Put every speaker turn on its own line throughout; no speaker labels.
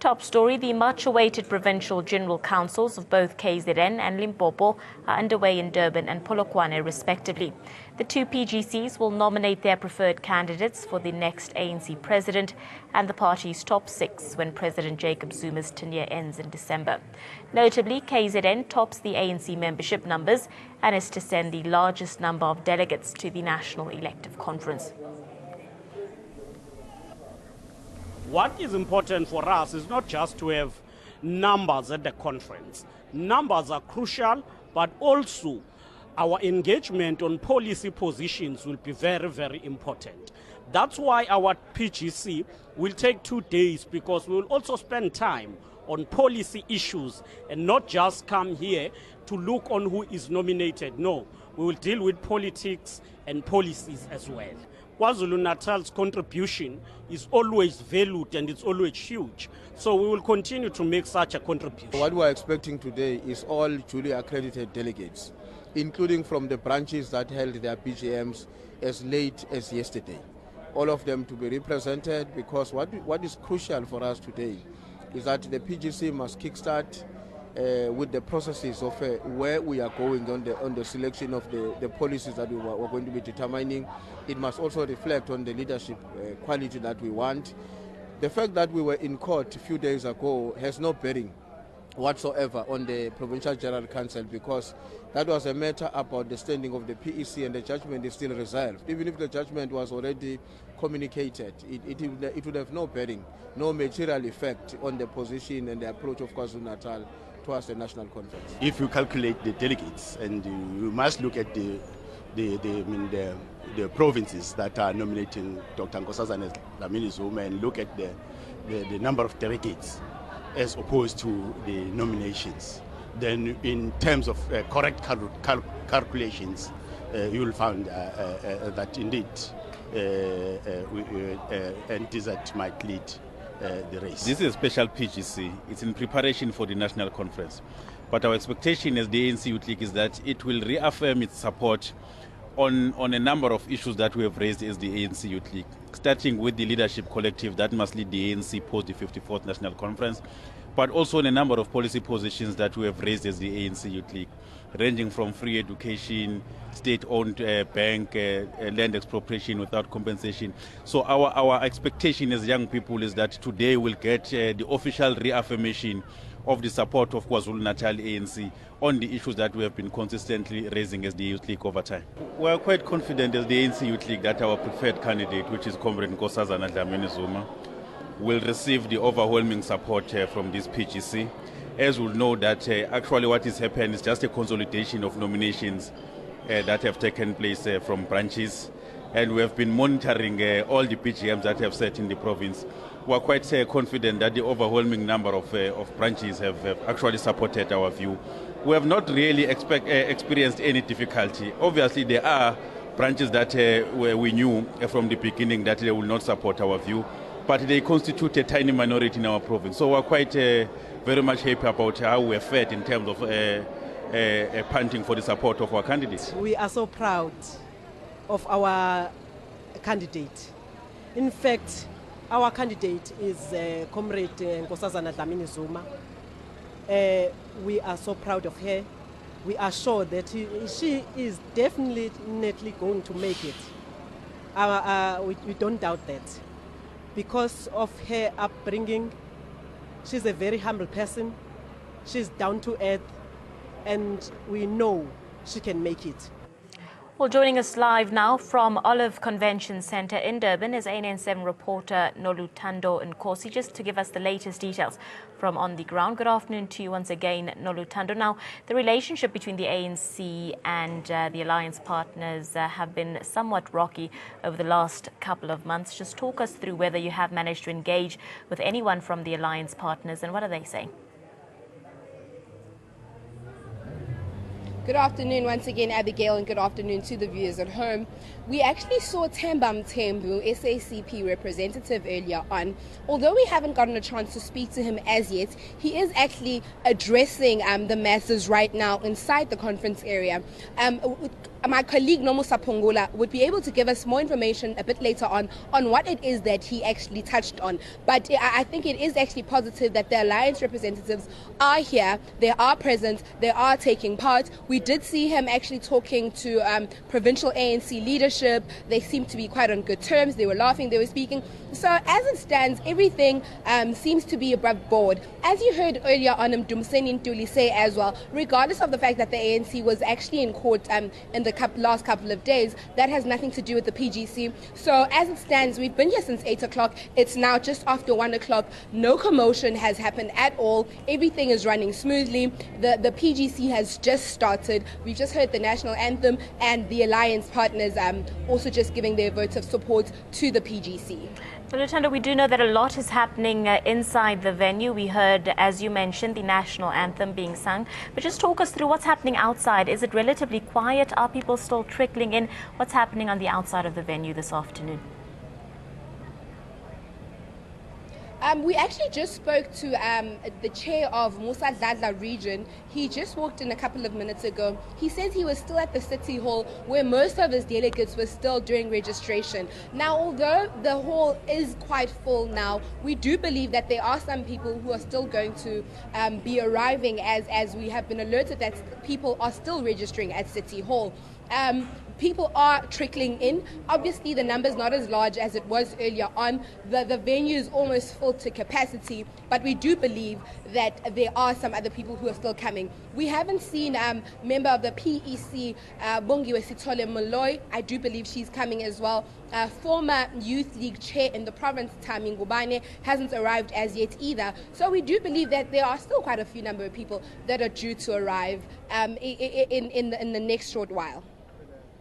Top story, the much-awaited provincial general councils of both KZN and Limpopo are underway in Durban and Polokwane, respectively. The two PGCs will nominate their preferred candidates for the next ANC president and the party's top six when President Jacob Zuma's tenure ends in December. Notably, KZN tops the ANC membership numbers and is to send the largest number of delegates to the National Elective Conference.
What is important for us is not just to have numbers at the conference. Numbers are crucial, but also our engagement on policy positions will be very, very important. That's why our PGC will take 2 days, because we will also spend time on policy issues and not just come here to look on who is nominated. No, we will deal with politics and policies as well. KwaZulu-Natal's contribution is always valued and it's always huge. So we will continue to make such a contribution.
What we are expecting today is all duly accredited delegates, including from the branches that held their PGMs as late as yesterday. All of them to be represented, because what is crucial for us today is that the PGC must kickstart with the processes of where we are going on the selection of the policies that we are going to be determining. It must also reflect on the leadership quality that we want. The fact that we were in court a few days ago has no bearing whatsoever on the Provincial General Council, because that was a matter about the standing of the PEC, and the judgment is still reserved. Even if the judgment was already communicated, it would have no bearing, no material effect on the position and the approach of KwaZulu-Natal towards the national conference.
If you calculate the delegates, and you must look at the provinces that are nominating Dr. Nkosazana Dlamini-Zuma, and look at the number of delegates as opposed to the nominations, then in terms of correct calculations, you will find that indeed NTZ might lead the race.
This is a special PGC. It's in preparation for the national conference. But our expectation as the ANC Youth League is that it will reaffirm its support on a number of issues that we have raised as the ANC Youth League, starting with the leadership collective that must lead the ANC post the 54th National Conference, but also on a number of policy positions that we have raised as the ANC Youth League, ranging from free education, state-owned bank, land expropriation without compensation. So our expectation as young people is that today we'll get the official reaffirmation of the support of KwaZulu-Natal ANC on the issues that we have been consistently raising as the Youth League over time. We are quite confident as the ANC Youth League that our preferred candidate, which is Comrade Nkosazana Dlamini-Zuma, will receive the overwhelming support from this PGC. As we know that actually what is happening is just a consolidation of nominations that have taken place from branches, and we have been monitoring all the PGMs that have set in the province. We are quite confident that the overwhelming number of branches have actually supported our view. We have not really experienced any difficulty. Obviously, there are branches that we knew from the beginning that they will not support our view, but they constitute a tiny minority in our province. So we are quite very much happy about how we are fared in terms of punting for the support of our candidates.
We are so proud of our candidate. In fact, our candidate is Comrade Nkosazana Dlamini-Zuma. We are so proud of her. We are sure that she is definitely going to make it. We don't doubt that. Because of her upbringing, she's a very humble person. She's down to earth, and we know she can make it.
Well, joining us live now from Olive Convention Centre in Durban is ANN7 reporter Noluthando Nkosi, just to give us the latest details from on the ground. Good afternoon to you once again, Noluthando. Now, the relationship between the ANC and the alliance partners have been somewhat rocky over the last couple of months. Just talk us through whether you have managed to engage with anyone from the alliance partners, and what are they saying?
Good afternoon once again, Abigail, and good afternoon to the viewers at home. We actually saw Thembam Thembu, SACP representative, earlier on. Although we haven't gotten a chance to speak to him as yet, he is actually addressing the masses right now inside the conference area. My colleague Nomo Sapongula would be able to give us more information a bit later on what it is that he actually touched on. But I think it is actually positive that the Alliance representatives are here, they are present, they are taking part. We did see him actually talking to provincial ANC leadership. They seemed to be quite on good terms. They were laughing, they were speaking. So as it stands, everything seems to be above board. As you heard earlier on Dumseni Ntuli say as well, regardless of the fact that the ANC was actually in court in the last couple of days, that has nothing to do with the PGC. So as it stands, we've been here since 8 o'clock. It's now just after 1 o'clock. No commotion has happened at all. Everything is running smoothly. The PGC has just started. We just heard the national anthem, and the alliance partners also just giving their vote of support to the PGC.
So, Lutando, we do know that a lot is happening inside the venue. We heard, as you mentioned, the national anthem being sung. But just talk us through what's happening outside. Is it relatively quiet? Are people still trickling in? What's happening on the outside of the venue this afternoon?
We actually just spoke to the chair of Musa Dadla region. He just walked in a couple of minutes ago. He says he was still at the City Hall where most of his delegates were still doing registration. Now, although the hall is quite full now, we do believe that there are some people who are still going to be arriving, as we have been alerted that people are still registering at City Hall. People are trickling in. Obviously, the number's not as large as it was earlier on. The venue is almost full to capacity, but we do believe that there are some other people who are still coming. We haven't seen member of the PEC, Bongiwe Sithole Moloi. I do believe she's coming as well. Former Youth League chair in the province, Tami Ngubane, hasn't arrived as yet either. So we do believe that there are still quite a few number of people that are due to arrive in the next short while.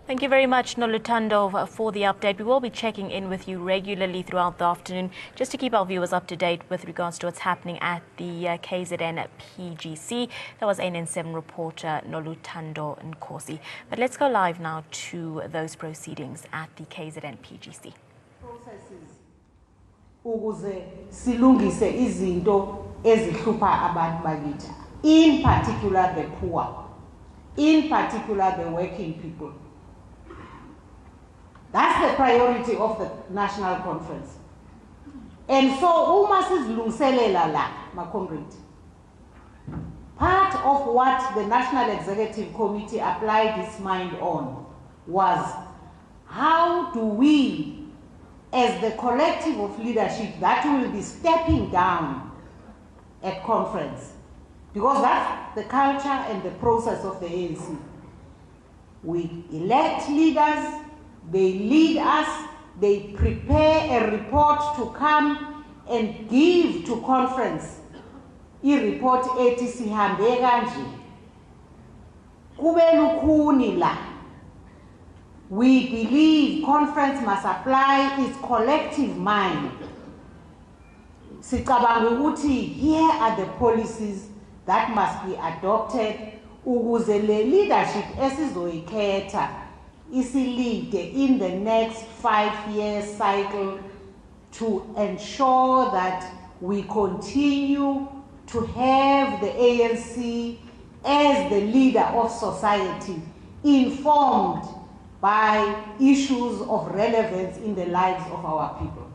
Thank you very much, Nolutando, for the update. We will be checking in with you regularly throughout the afternoon just to keep our viewers up to date with regards to what's happening at the KZN PGC. That was ANN7 reporter Nolutando Nkosi. But let's go live now to those proceedings at the KZN PGC.
Ukuze silungise izinto ezihlupha abantu bakithi, in particular the poor, in particular the working people. That's the priority of the national conference. And so, uma sizilungiselela la, my comrade, part of what the National Executive Committee applied its mind on was how do we, as the collective of leadership that will be stepping down at conference, because that's the culture and the process of the ANC. We elect leaders, they lead us, they prepare a report to come and give to conference. I-report ethi sihambe kanje. Kube lukhuni la. We believe conference must apply its collective mind. Sicabanga ukuthi here are the policies that must be adopted ukuze le leadership esizoyikhetha lead in the next 5-year cycle to ensure that we continue to have the ANC as the leader of society, informed by issues of relevance in the lives of our people.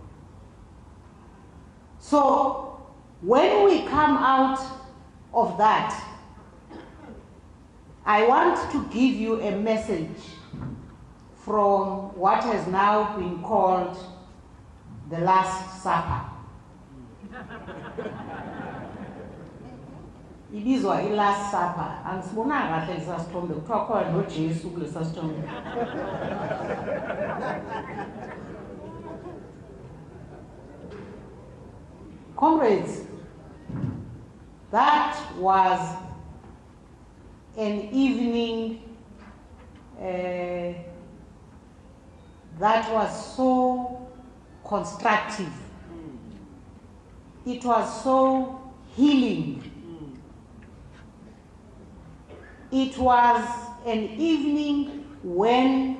So when we come out of that, I want to give you a message from what has now been called the Last Supper. Ibizwa i-Last Supper. Angisibona kahle lesa sithombe kuthiwa khona noJesu kulesa sithombe. Comrades, that was an evening that was so constructive. It was so healing. it was an evening when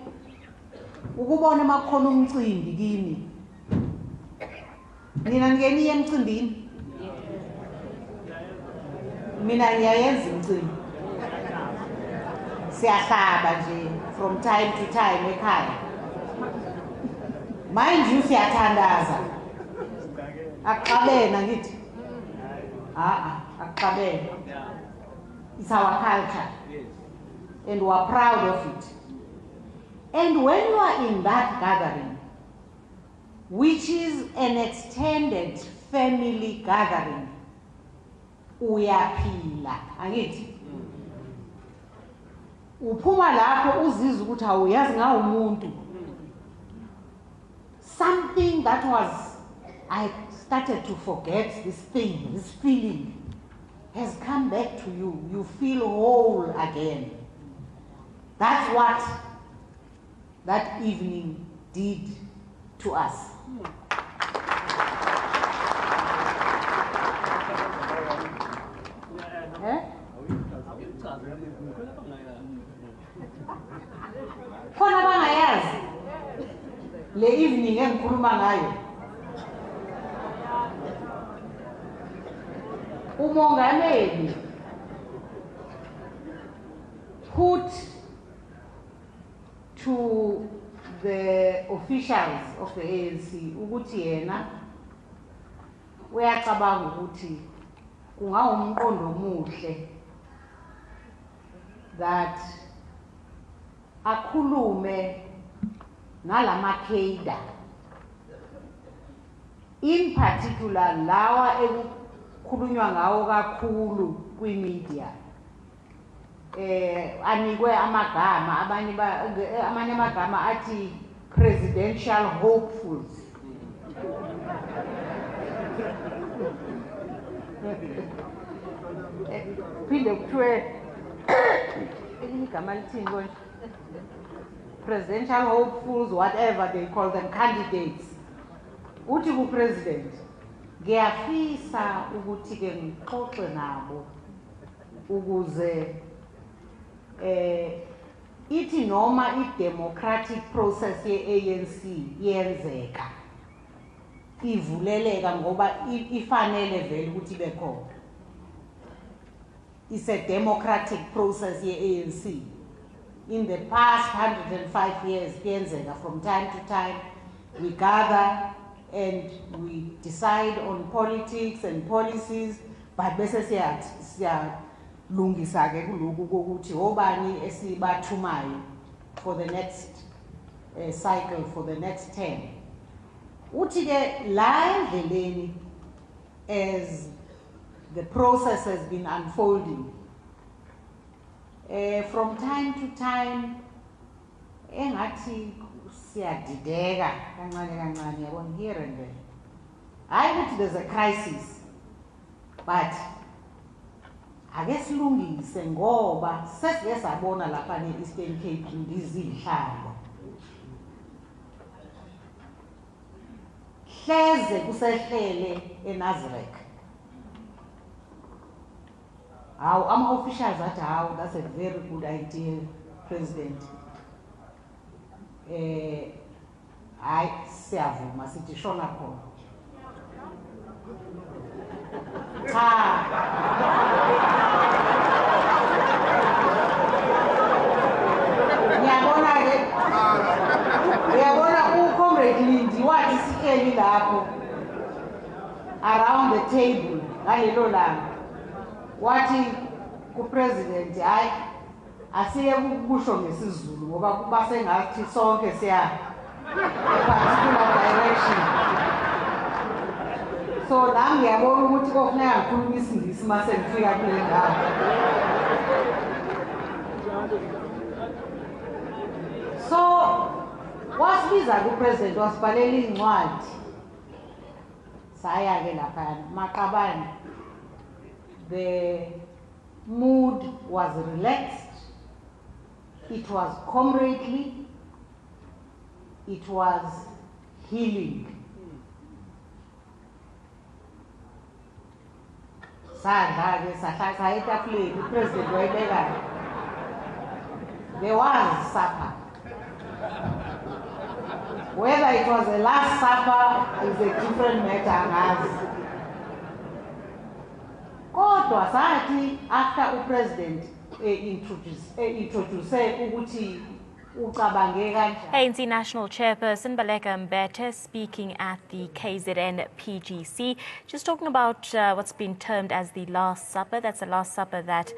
ukubona makhona umcimbi kini. Nina ngeniye emcimbini? Mina ngiyayenza imicimbi. Siyahlaba nje from time to time ekhaya. Mind you siyathandaza. Akabena ngithi. Akabena. It's our culture. And we are proud of it. And when you are in that gathering, which is an extended family gathering, uyaphila, angithi? Uphuma lapho uzizwa ukuthi awuyazi ngawo umuntu. Something that I started to forget, this feeling has come back to you. You feel whole again. That's what that evening did to us. Khona bangayazi le evening engikhuluma ngayo. Umongameli put to the officials of the ANC ukuthi yena uyacabanga ukuthi kungawumqondo omuhle that akhulume nalamakheda, in particular lawa ekukhulunywa ngawo kakhulu kwi-media. Anikwe amagama, amanye amagama athi presidential hopefuls. Phinde kuthiwe igama lithini konje? Presidential hopefuls, whatever they call them, candidates. Uthi ku-president, ngiyafisa ukuthi ke ngixoxe nabo ukuze ithi noma i-democratic process ye-ANC yenzeka, ivuleleka ngoba ifanele vele ukuthi ibe khona. It's a democratic process ye-ANC. In the past 105 years, from time to time, we gather and we decide on politics and policies, but bese siyalungisa ke kuloko ukuthi obani esibathumayo for the next cycle, for the next term. Uthi ke la endleleni, as the process has been unfolding, from time to time, engathi siyadideka kancane yabona, here and there. I think there's a crisis, but ake silungise ngoba sesike sabona lapha ne-Eastern Cape ndizihlango. Hleze kusehlele eNazareth. Our officials at how that's a very good idea, President. I siyavuma sithi shona khona. Ngiyabona uComrade Lindi wathi sihleli lapho around the table ngalelo langa. Wathi ku-president, hayi asiye kusho ngesizulu ngoba kuba sengathi sonke siya particular direction. So nami ngiyabona ukuthi kofuneka ngikhuluma isingisi mase ngifika kule ndawo. So wasibiza ku-president wasibhalela incwadi. Saya ke lapha Maqabane. The mood was relaxed, it was comradely, it was healing. Sadla ke sahlala etafuleni, upresident wayibeka there was supper. Whether it was a last supper is a different matter, guys. Kodwa sathi after upresident introduce ukuthi ucabange kanjani.
ANC National Chairperson Baleka Mbete speaking at the KZN PGC, just talking about what's been termed as the Last Supper. That's the Last Supper that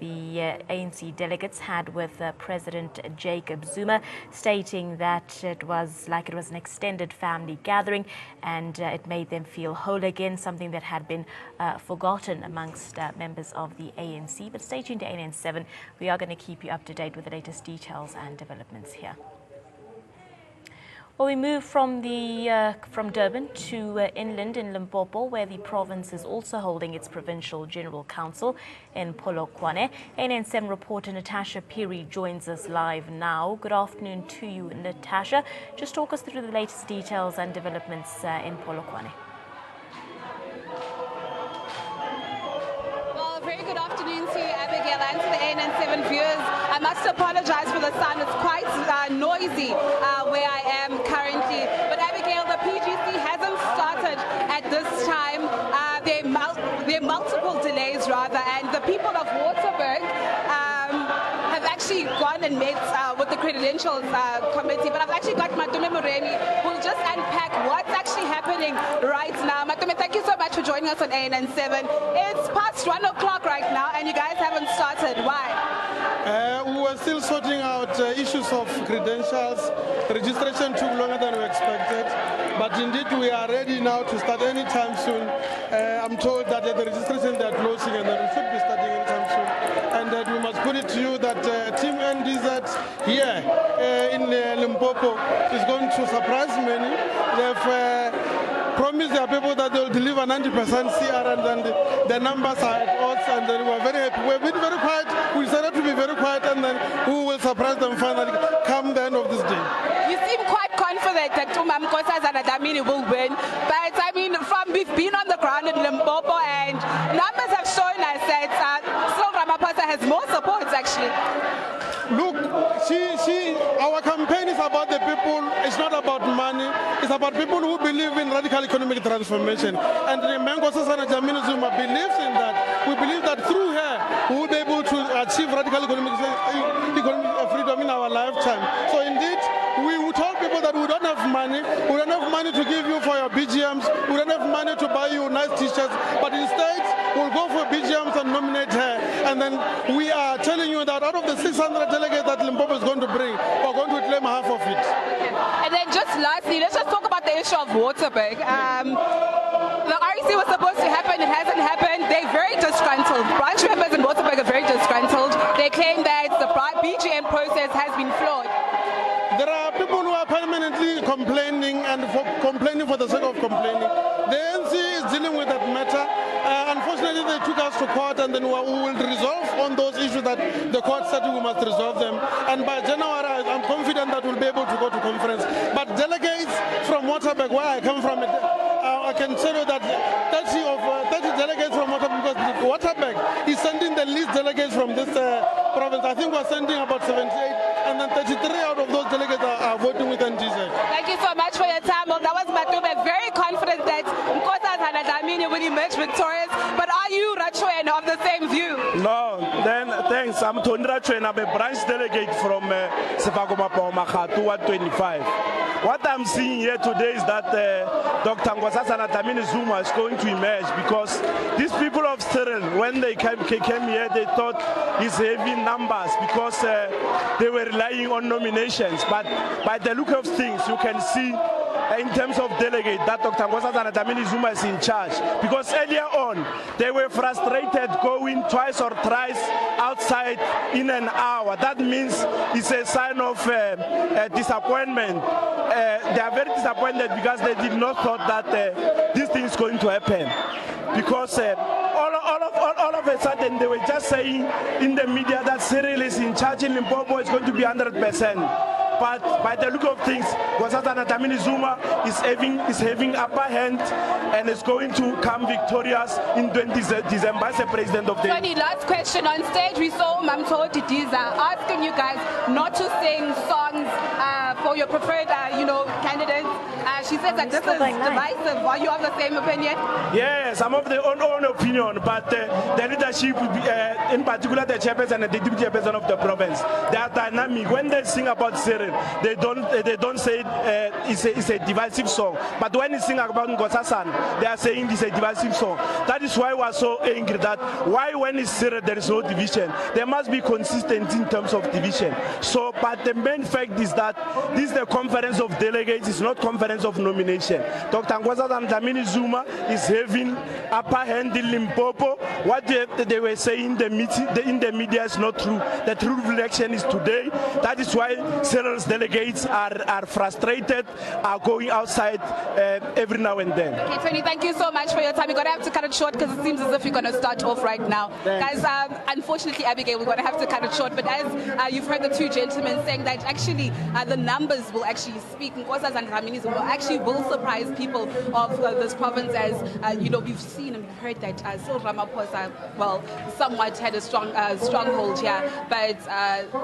the ANC delegates had with President Jacob Zuma, stating that it was an extended family gathering and it made them feel whole again, something that had been forgotten amongst members of the ANC. But stay tuned to ANN7. We are going to keep you up to date with the latest details and developments here. Well, we move from Durban to inland in Limpopo, where the province is also holding its provincial general council in Polokwane. ANN7 reporter Natasha Piri joins us live now. Good afternoon to you, Natasha. Just talk us through the latest details and developments in Polokwane.
Well, very good afternoon to you, Abigail, and to the ANN7 viewers. I must apologize for the sound. It's quite noisy where I am currently. But Abigail, the PGC hasn't started at this time. There are multiple delays, rather, and the people of Waterberg have actually gone and met with the credentials committee. But I've actually got Matume Moreni, who will just unpack what's actually happening right now. Matume, thank you so much for joining us on ANN7. It's past 1 o'clock right now, and you guys haven't started. Why?
We were still sorting out issues of credentials. Registration took longer than we expected, but indeed we are ready now to start anytime soon. I'm told that the registration they are closing and that we should be starting anytime soon. And that we must put it to you that Team NDZ here in Limpopo is going to surprise many. They've promised their people that they'll deliver 90% CR, and then the numbers are at odds, and then we're very happy. We've been very quiet. We decided to be very quiet, and then we will surprise them finally come the end of this day.
You seem quite confident that Umam Kosas and Adamini will win, but I mean, we've been on the ground in Limpopo, and numbers have shown us that Cyril Ramaphosa has more supports actually.
Look, our campaign is about the people. It's not about money. It's about people who believe in radical economic transformation. And Mengo Sasana Dlamini Zuma believes in that. We believe that through her, we will be able to achieve radical economic freedom in our lifetime. So indeed, we told people that we don't have money. We don't have money to give you for your BGMs. We don't have money to buy you nice t-shirts. But instead, we'll go for BGMs and nominate her. And then we are telling you that out of the 600 delegates that Limpopo is going to bring, we're going to claim half of it.
And then just lastly, let's just talk about the issue of Waterberg. The REC was supposed to happen, it hasn't happened. They're very disgruntled. Branch members in Waterberg are very disgruntled. They claim that the BGM process has been flawed.
There are people who are permanently complaining and complaining for the sake of complaining. The ANC is dealing with that matter. Unfortunately, they took us to court, and then we will resolve on those issues that the court said we must resolve them. And by January, I'm confident that we'll be able to go to conference. But delegates from Waterberg, where I come from, I can tell you that 30 delegates from Waterberg, because Waterberg is sending the least delegates from this province. I think we're sending about 78, and then 33 out of those delegates are voting with NGZ.
Thank you so much for your time. Well, that was Matume, very confident that Nkosazana Dlamini will emerge victorious. But are you, Rachwen, of the same view?
No, then thanks. I'm Tony Rachwen. I'm a branch delegate from Sefako Makhatu 125. What I'm seeing here today is that Dr. Nkosazana Dlamini Zuma is going to emerge, because these people of Cyril, when they came here, they thought he's having numbers because they were relying on nominations. But by the look of things, you can see in terms of delegate that Dr. Nkosazana Dlamini Zuma is in charge, because earlier on they were frustrated going twice or thrice outside in an hour. That means it's a sign of disappointment. They are very disappointed because they did not thought that this thing is going to happen, because all of a sudden they were just saying in the media that Cyril is in charge in Limpopo, is going to be 100%. but by the look of things, Nkosazana Dlamini-Zuma is having upper hand and is going to come victorious in 20 December as the president of the...
Tony, last question. On stage, we saw Mamto Didiza asking you guys not to sing songs for your preferred, candidates. She says that this is divisive. Are you of the same opinion?
Yes, I'm of the own opinion, but the leadership, in particular the chairperson and the deputy chairperson of the province, they are dynamic. When they sing about Cyril, they don't say it's a divisive song. But when they sing about Nkosazana, they are saying it's a divisive song. That is why we are so angry that why when it's Cyril there is no division. There must be consistency in terms of division. So, but the main fact is that this is the conference of delegates, it's not conference of nomination. Dr. Nkosazana Dlamini-Zuma is having upper hand in Limpopo. What they were saying in the media is not true. The true reflection is today. That is why Cyril's delegates are frustrated, are going outside every now and then.
Okay, Tony, thank you so much for your time. We're going to have to cut it short because it seems as if you're going to start off right now.
Thanks.
Guys, unfortunately, Abigail, we're going to have to cut it short. But as you've heard the two gentlemen saying that actually the numbers will actually speak. Nkosazana Dlamini-Zuma actually will surprise people of this province, as we've seen and we've heard that Cyril Ramaphosa, somewhat had a stronghold here, but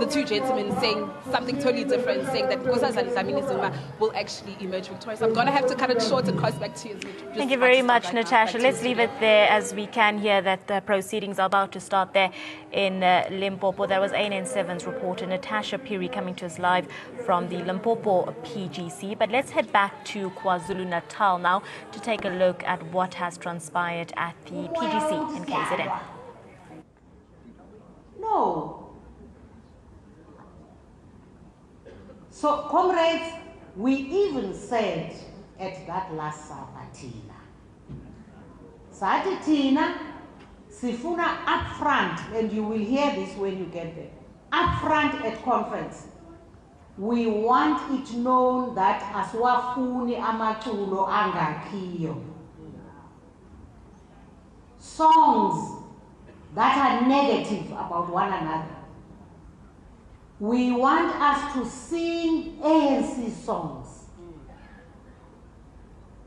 the two gentlemen saying something totally different, saying that Nkosazana Dlamini-Zuma will actually emerge victorious. I'm going to have to cut it short and cross back to you.
Thank you very much, Natasha. Let's leave it there, as we can hear that the proceedings are about to start there in Limpopo. That was ANN7's reporter Natasha Piri coming to us live from the Limpopo PGC. But let's head back to KwaZulu-Natal now to take a look at what has transpired at the PGC in KZN.
No. So, comrades, we even said at that last supper, Tina. Sati Tina, sifuna upfront, and you will hear this when you get there. Upfront at conference, we want it known that aswafuni amaculo angakhiyo. Songs that are negative about one another. We want us to sing ANC songs.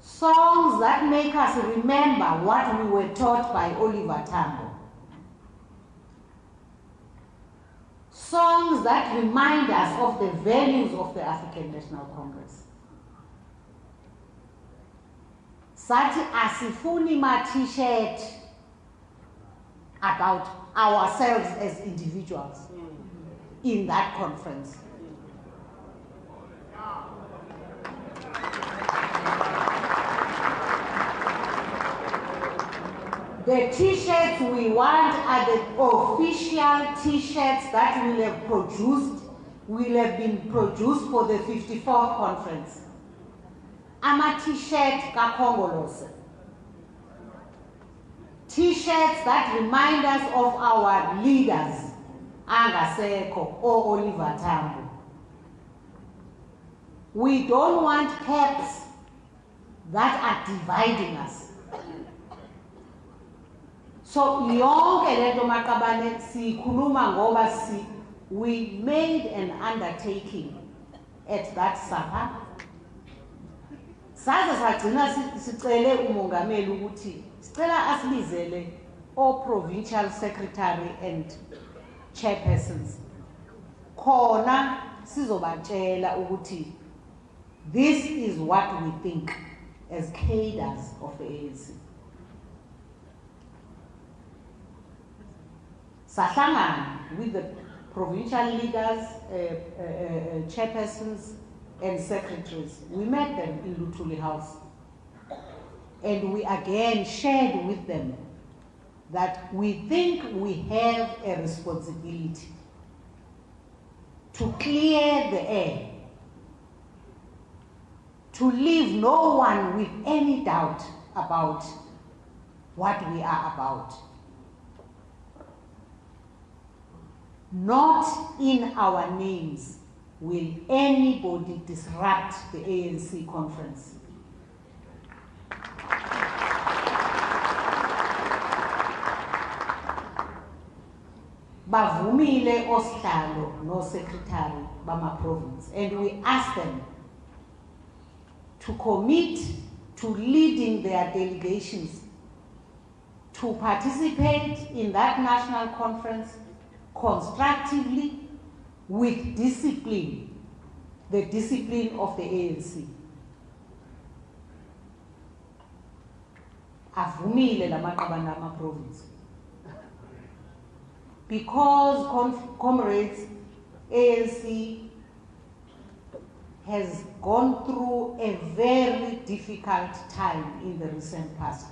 Songs that make us remember what we were taught by Oliver Tambo. Songs that remind us of the values of the African National Congress. Sati asifuni ma t-shirt about ourselves as individuals in that conference. The t-shirts we want are the official t-shirts that will have been produced for the 54th conference. Ama t-shirt kakongolose. T-shirts that remind us of our leaders, Angaseko or Oliver Tambo. We don't want caps that are dividing us. So yonke lento makabane sikhuluma ngoba we made an undertaking at that supper. Saze sagcina sicele umongameli ukuthi sicela asibizele all provincial secretary and chairpersons. Khona sizobatshela ukuthi this is what we think as cadres of the ANC. Sahlangana with the provincial leaders, chairpersons, and secretaries. We met them in Luthuli House. And we again shared with them that we think we have a responsibility to clear the air, to leave no one with any doubt about what we are about. Not in our names will anybody disrupt the ANC conference. bavumile osihlalo no secretary bama province, and we ask them to commit to leading their delegations to participate in that national conference constructively with discipline, the discipline of the ANC. Avumile lamaqabana ama-province. Because, comrades, ANC has gone through a very difficult time in the recent past.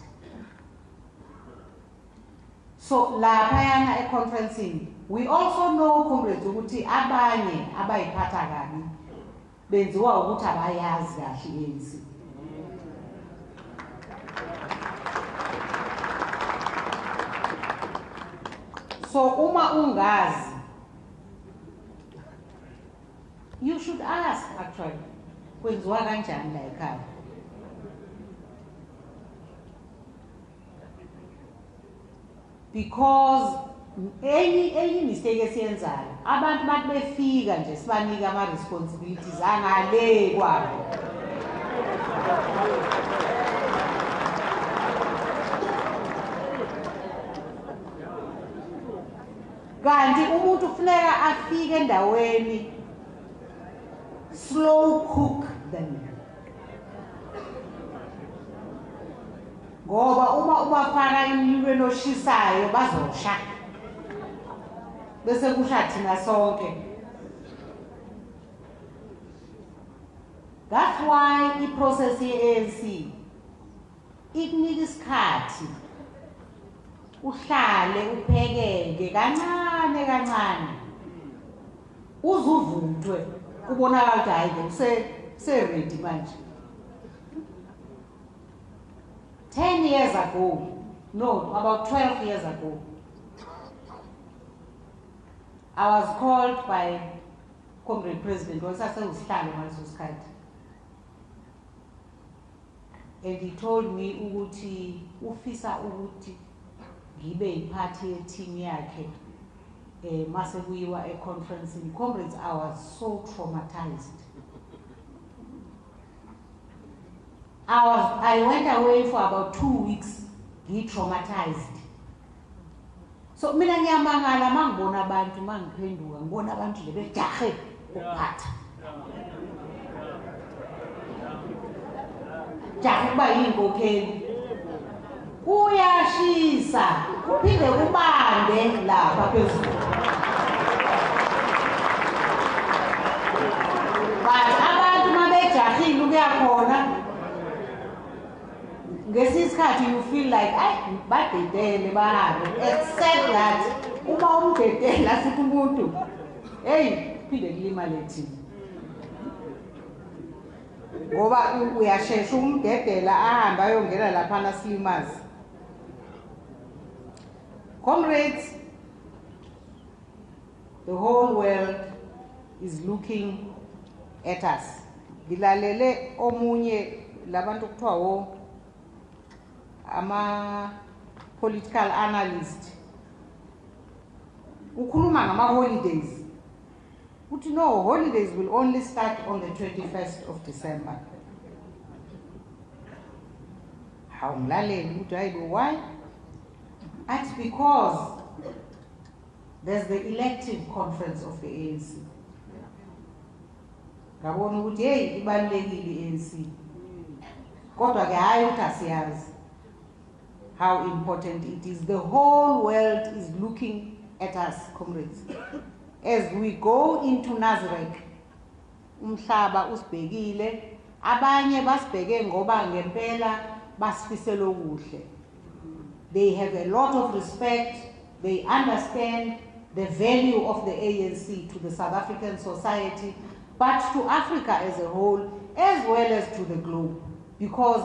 So, laphayana e-conferencing, we also know, comrades, ukuthi abanye abayiphatha kabi benziwa ukuthi abayazi kahle i-ANC. So, uma ungazi, you should ask, actually, kwenziwa kanjani la ekhaya. Because any mistake esiyenzayo, abantu bathi befika nje sibanika ama-responsibilities angale kwabo. Kanti umuntu kufuneka afike endaweni, slow cook them. Ngoba uma ubafaka emlilweni oshisayo bazosha. Bese kusha thina sonke. That's why i-process ye-ANC ikunika isikhathi uhlale uphekeke kancane kancane uzuvuthwe kubonakala ukuthi hayi ke ready manje. 10 years ago, no, about 12 years ago, I was called by Comrade President, and he told me ukuthi ufisa ukuthi ngibe yiphathi ye-team yakhe mase kuyiwa e-conferencing. Comrades, I was so traumatized. I went away for about 2 weeks, traumatized. So mina ngiyamangala mangibona abantu mangiphenduka ngibona abantu lebejahe ukuphatha. Jahe kuba yinkokheli. Kuyashisa, kuphinde kubande lapha phezulu. But abantu mabejahile ukuyakhona, ngesikhathi you feel like ay badedele bahambe, except that uma umdedela futhi umuntu hey phinde kulimale thina. Ngoba uyashesha umdedela ahamba ayongena lapha na slimazi. Comrades, the whole world is looking at us. Gilalele omunye labantu kuthiwa political analyst. Ukhuluma ngama holidays. But no, holidays will only start on the 21st of December. How why? That's because there's the elective conference of the ANC. Ngabona ukuthi hey ibalulekile i-ANC. Kodwa ke hayi uthasiyazi how important it is. The whole world is looking at us, comrades. As we go into Nazareth, umhlaba usibhekile, abanye basibheke ngoba ngempela basifisela okuhle. They have a lot of respect, they understand the value of the ANC to the South African society, but to Africa as a whole, as well as to the globe, because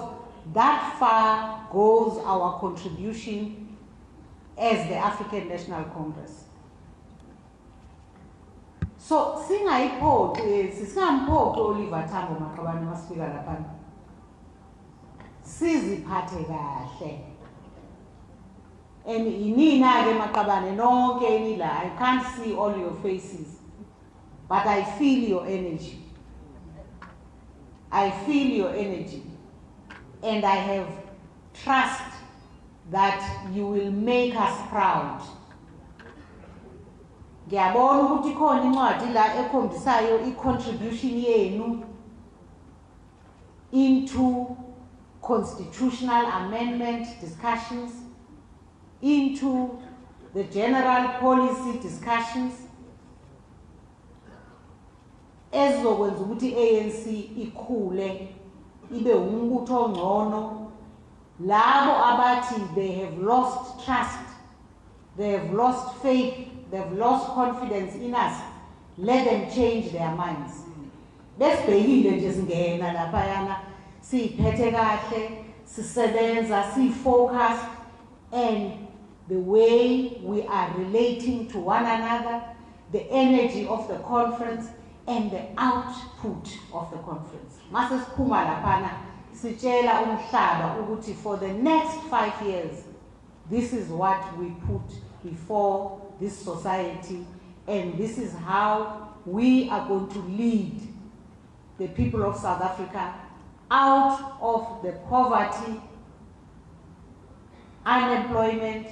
that far goes our contribution as the African National Congress. So, singamphoqi Oliver Tambo Maqabane masifika lapha. Siziphathe kahle. And inina ke maqabane nonke enila, I can't see all your faces, but I feel your energy. I feel your energy, and I have trust that you will make us proud. Ngiyabona ukuthi khona incwadi la ekhombisayo i-contribution yenu into constitutional amendment discussions, into the general policy discussions, ezokwenza ukuthi i-ANC ikhule ibe umbutho ongcono. Labo abathi they have lost trust, they have lost faith, they have lost confidence in us, let them change their minds. Besibhekile nje singena laphayana siphethe kahle, sisebenza, si-focused, and the way we are relating to one another, the energy of the conference, and the output of the conference. Mase siphuma laphana sitshela umhlaba ukuthi for the next 5 years, this is what we put before this society, and this is how we are going to lead the people of South Africa out of the poverty, unemployment,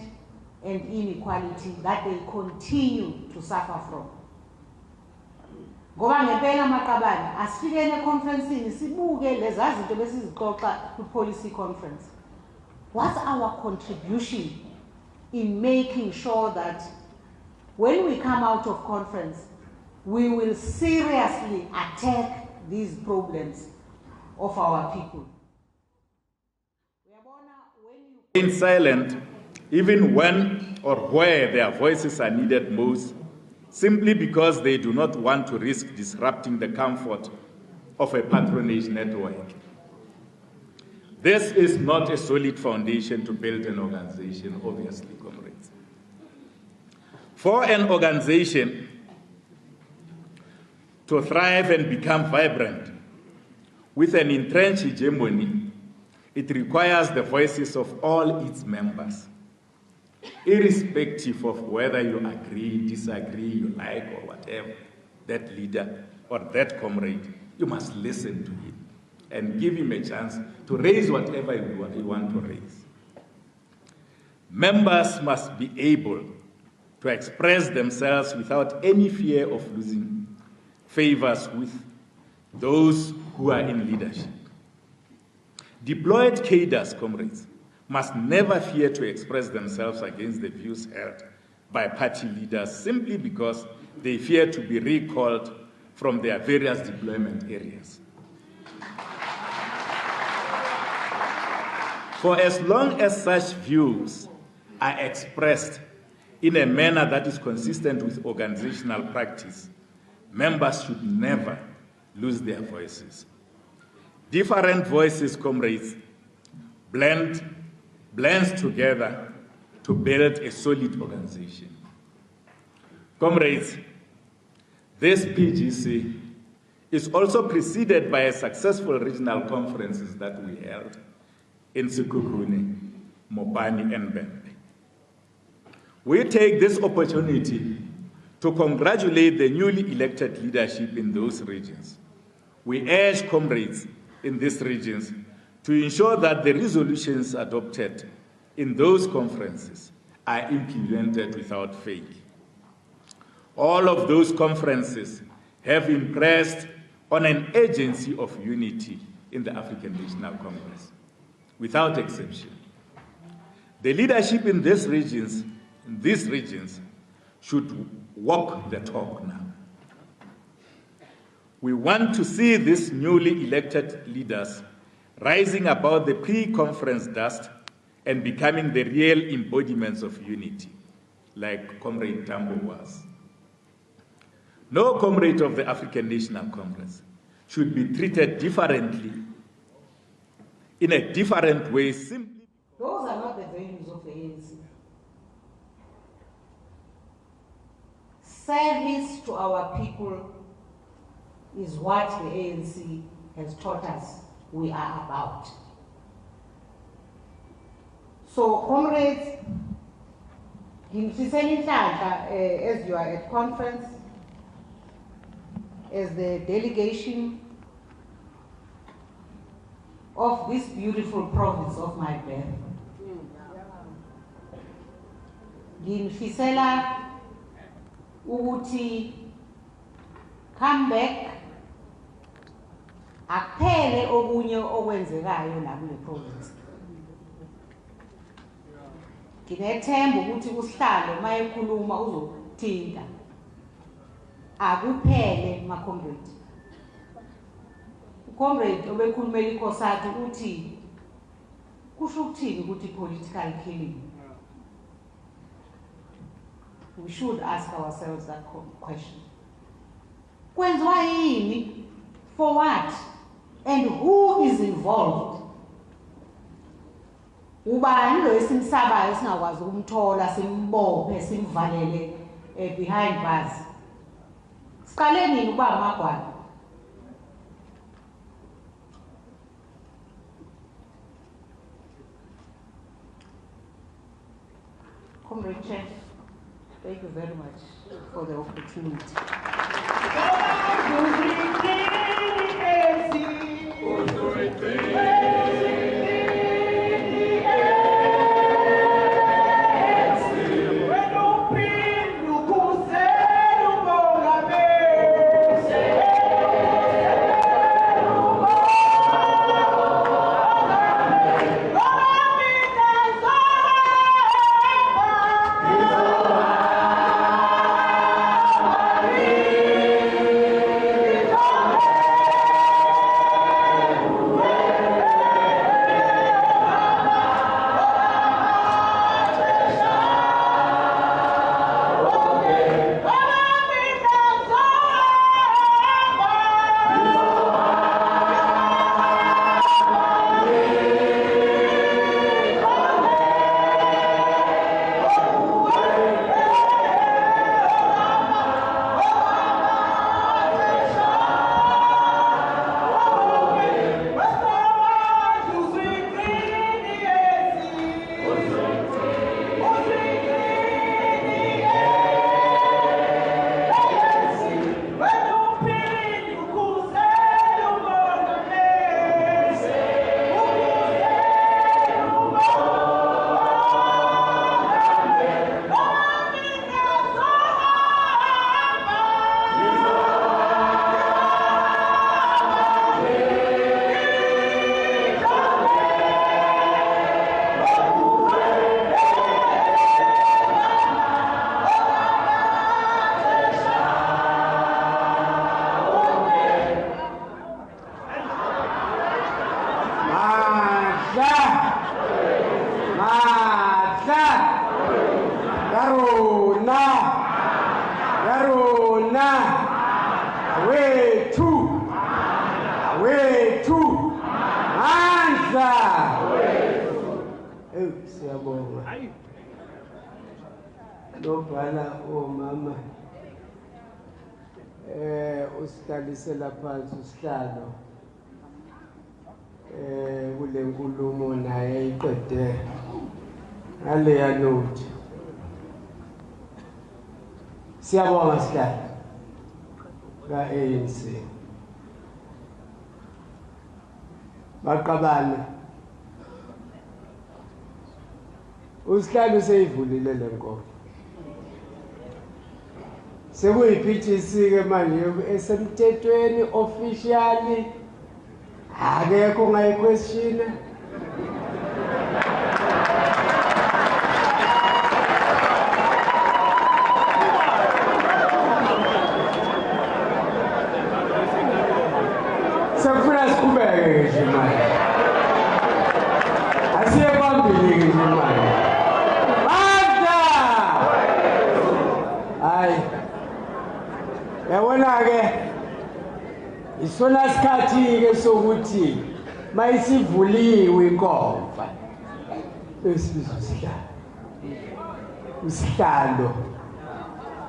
and inequality that they continue to suffer from. Ngoba ngempela maqabane asifikene econference sibuke leza zinto besizixoxa ku-policy conference. What's our contribution in making sure that when we come out of conference, we will seriously attack these problems of our people?
In silent, even when or where their voices are needed most, simply because they do not want to risk disrupting the comfort of a patronage network. This is not a solid foundation to build an organization, obviously, comrades. For an organization to thrive and become vibrant with an entrenched hegemony, it requires the voices of all its members. Irrespective of whether you agree, disagree, you like, or whatever, that leader or that comrade, you must listen to him and give him a chance to raise whatever you want to raise. Members must be able to express themselves without any fear of losing favors with those who are in leadership. Deployed cadres, comrades, must never fear to express themselves against the views held by party leaders simply because they fear to be recalled from their various deployment areas. For as long as such views are expressed in a manner that is consistent with organizational practice, members should never lose their voices. Different voices, comrades, blends together to build a solid organization. Comrades, this PGC is also preceded by a successful regional conferences that we held in Sekhukhune, Mopani, and Mbembe. We take this opportunity to congratulate the newly elected leadership in those regions. We urge comrades in these regions to ensure that the resolutions adopted in those conferences are implemented without fail. All of those conferences have impressed on an urgency of unity in the African National Congress, without exception. The leadership in these regions should walk the talk now. We want to see these newly elected leaders rising above the pre-conference dust and becoming the real embodiments of unity, like Comrade Tambo was. No comrade of the African National Congress should be treated differently, in a different way, simply.
Those are not the values of the ANC. Service to our people is what the ANC has taught us we are about. So, comrades, As you are at conference, as the delegation of this beautiful province of my birth, Ginfisela Uguti, come back, apele okunye okwenzekayo la kule province. Nginethemba ukuthi usihlalo mayekhuluma uzothinta. Akuphele ma comrade. Comrade obekhulumela ikhosati uthi kusho ukuthini ukuthi political killing. We should ask ourselves that question. Kwenziwa yini? For what? And who is involved? Ubani lo esimsabayo singakwazi ukumthola simbophe simvalele behind bars. Siqale nini uba amagwala? Comrade Chair, thank you very much for the opportunity.
Usihlalisela phansi usihlalo kule nkulumo naye iqede ngaleya note. Siyabonga sihlalo ka-ANC baqabane usihlalo seyivulile le nkolo. Sekuyi-PGC ke manje esemthethweni officially akekho ongayiquestiona. Sekufuna siqhubeke nje manje. Asiye phambili nje manje. Hayi. Yabona ke isona sikhathi ke sokuthi mayisivuliwe inkomfa esizosihlalo usihlalo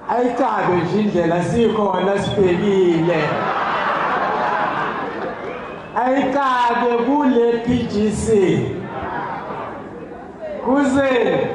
ayicabe nje indlela sikhona sibhekile ayicabe kule PGC kuze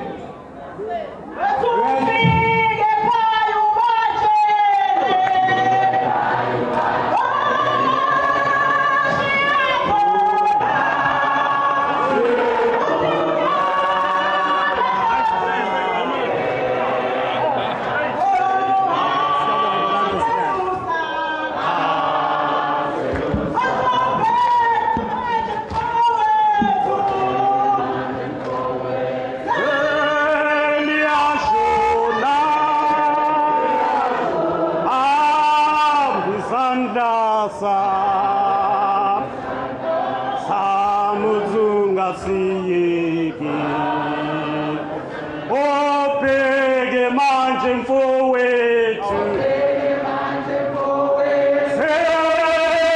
manje mfowethu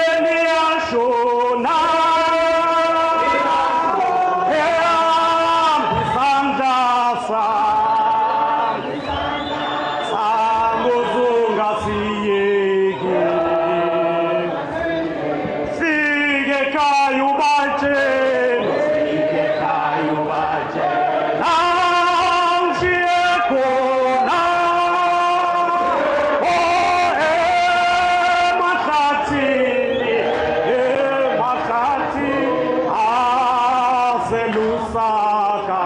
seliyashona ehamba isandla sangozungasiyeki fike ekhaya ubatshele nangishiye khona emahlathini aselusaka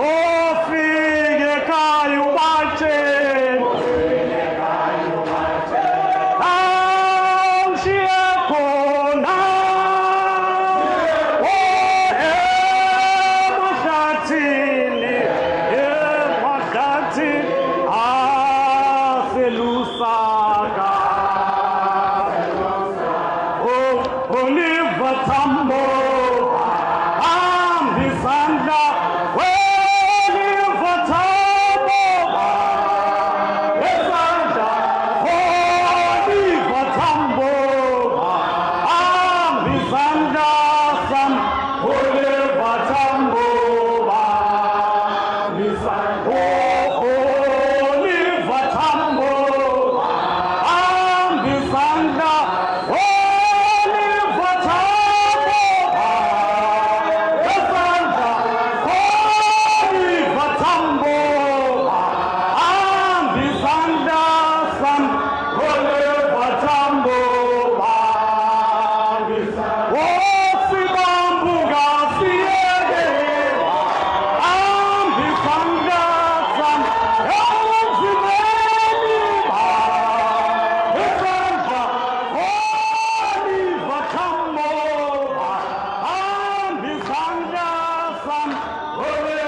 ofike ekhaya ubatshele nangishiye khona emahlathini aselusaka Oliver Tambo ambisandla Oliver Tambo esandla Oliver Tambo ambisandla sam Oliver Tambo ambisandla Oliver Tambo ambisandla Oh,